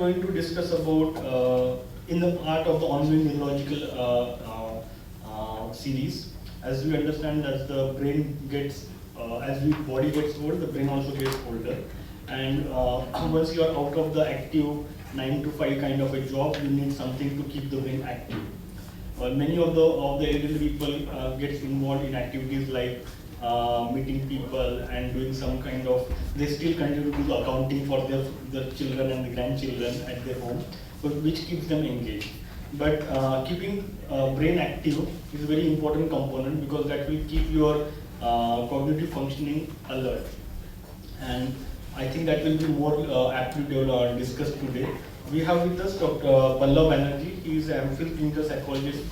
going to discuss about in the part of the ongoing neurological series. As we understand, as the brain gets, as the body gets old, the brain also gets older. And once you are out of the active 9 to 5 kind of a job, you need something to keep the brain active. Many of the elderly people gets involved in activities like meeting people and doing some kind of, they still continue to do the accounting for their children and the grandchildren at their home, which keeps them engaged. But keeping brain active is a very important component, because that will keep your cognitive functioning alert. And I think that will be more aptly discussed today. We have with us Dr. Pallav Banerjee. He is an MPhil clinical psychologist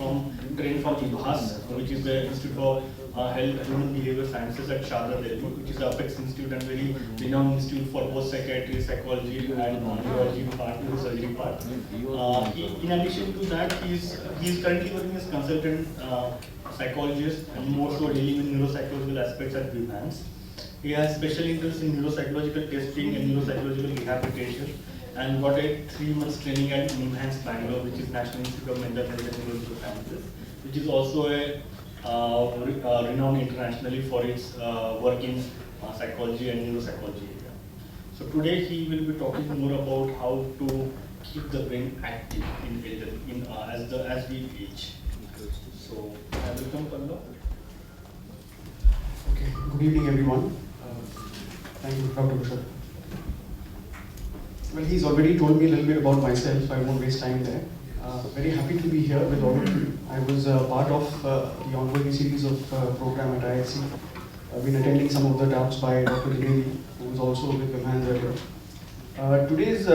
trained from Vimhans, which is the Institute for Health and Human Behavior Sciences at Sharda, Delhi, which is the Apex Institute and very renowned institute for both psychiatry, psychology, and neurology part, surgery part. In addition to that, he is currently working as consultant psychologist and more so dealing with neuropsychological aspects at Vimhans. He has special interest in neuropsychological testing and neuropsychological rehabilitation, and got a 3 months training at Vimhans, Bangalore, which is National Institute of Mental Health and Neurological Sciences, which is also a renowned internationally for its work in psychology and neuropsychology area. So today he will be talking more about how to keep the brain active as we age. So I welcome Pallav. Okay, good evening everyone. Thank you, Dr. Bishop. Well, he's already told me a little bit about myself, so I won't waste time there. Very happy to be here with all of you. I was part of the ongoing series of program at IIC. I've been attending some of the talks by Dr. Dwivedi, who was also with Vimhans earlier. Today's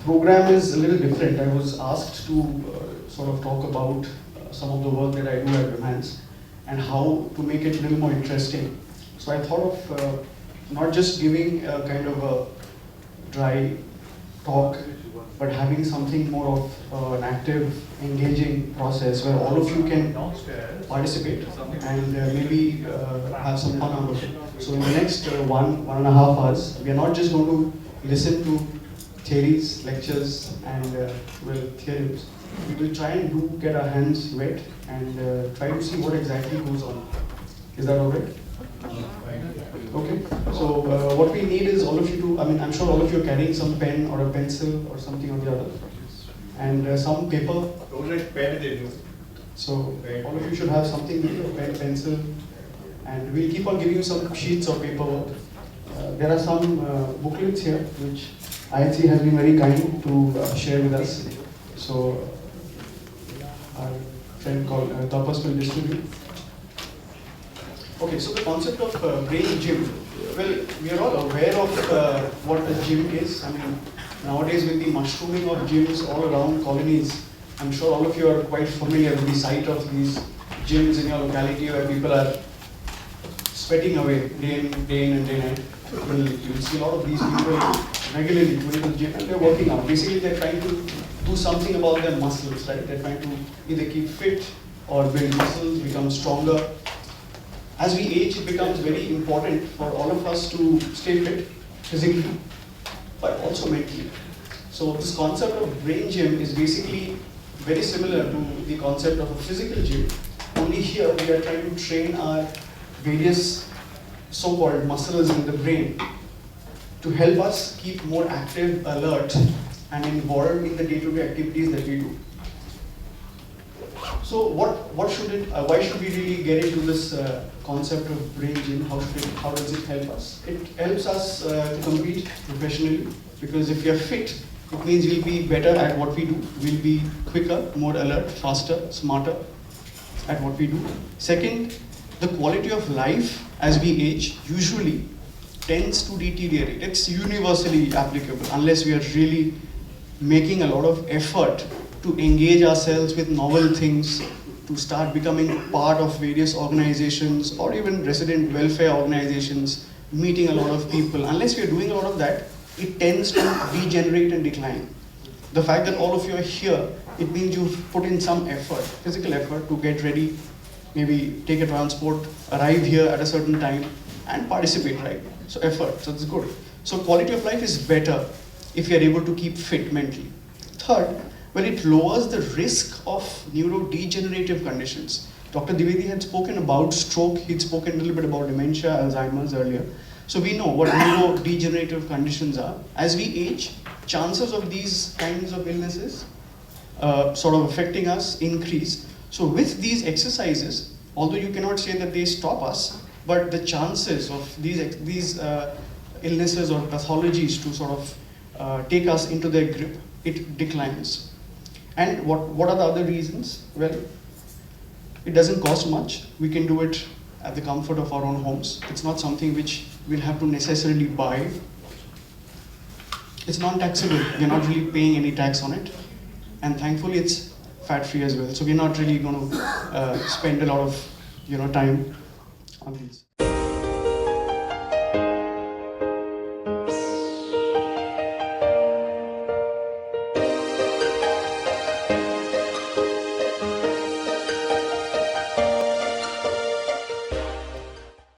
program is a little different. I was asked to sort of talk about some of the work that I do at Vimhans and how to make it a little more interesting. So I thought of not just giving a kind of a dry talk, but having something more of an active, engaging process where all of you can participate and maybe have some fun out of it. So in the next 1.5 hours, we are not just going to listen to theories, lectures, and theorems. We will try and get our hands wet and try to see what exactly goes on. Is that all right? Okay, so what we need is all of you to, I'm sure all of you are carrying some pen or a pencil or something or the other, and some paper. So all of you should have something with you, a pen, pencil, and we'll keep on giving you some sheets of paperwork. There are some booklets here which IIC has been very kind to share with us. So our friend called Tapas will distribute. Okay, so the concept of brain gym, well, we are all aware of what a gym is. I mean, nowadays with the mushrooming of gyms all around colonies, I'm sure all of you are quite familiar with the sight of these gyms in your locality where people are sweating away day in and day night. You'll see a lot of these people regularly going to the gym and they're working out. Basically, they're trying to do something about their muscles, right? They're trying to either keep fit or build muscles, become stronger. As we age, it becomes very important for all of us to stay fit physically, but also mentally. So this concept of brain gym is basically very similar to the concept of a physical gym. Only here we are trying to train our various so-called muscles in the brain to help us keep more active, alert, and involved in the day-to-day activities that we do. So why should we really get into this concept of brain gym? How does it help us? It helps us to compete professionally, because if you're fit, it means we'll be better at what we do. We'll be quicker, more alert, faster, smarter at what we do. Second, the quality of life as we age usually tends to deteriorate. It's universally applicable unless we are really making a lot of effort to engage ourselves with novel things, to start becoming part of various organizations or even resident welfare organizations, meeting a lot of people. Unless we are doing a lot of that, it tends to degenerate and decline. The fact that all of you are here, it means you've put in some effort, physical effort, to get ready, maybe take a transport, arrive here at a certain time, and participate, right? So effort, so it's good. So quality of life is better if we are able to keep fit mentally. Third, well, it lowers the risk of neurodegenerative conditions. Dr. Dwivedi had spoken about stroke, he'd spoken a little bit about dementia, Alzheimer's earlier. So we know what neurodegenerative conditions are. As we age, chances of these kinds of illnesses sort of affecting us increase. So with these exercises, although you cannot say that they stop us, but the chances of these illnesses or pathologies to sort of take us into their grip, it declines. And what are the other reasons? Well, it doesn't cost much. We can do it at the comfort of our own homes. It's not something which we'll have to necessarily buy. It's non-taxable. We're not really paying any tax on it. And thankfully, it's fat-free as well. So we're not really going to spend a lot of time on these.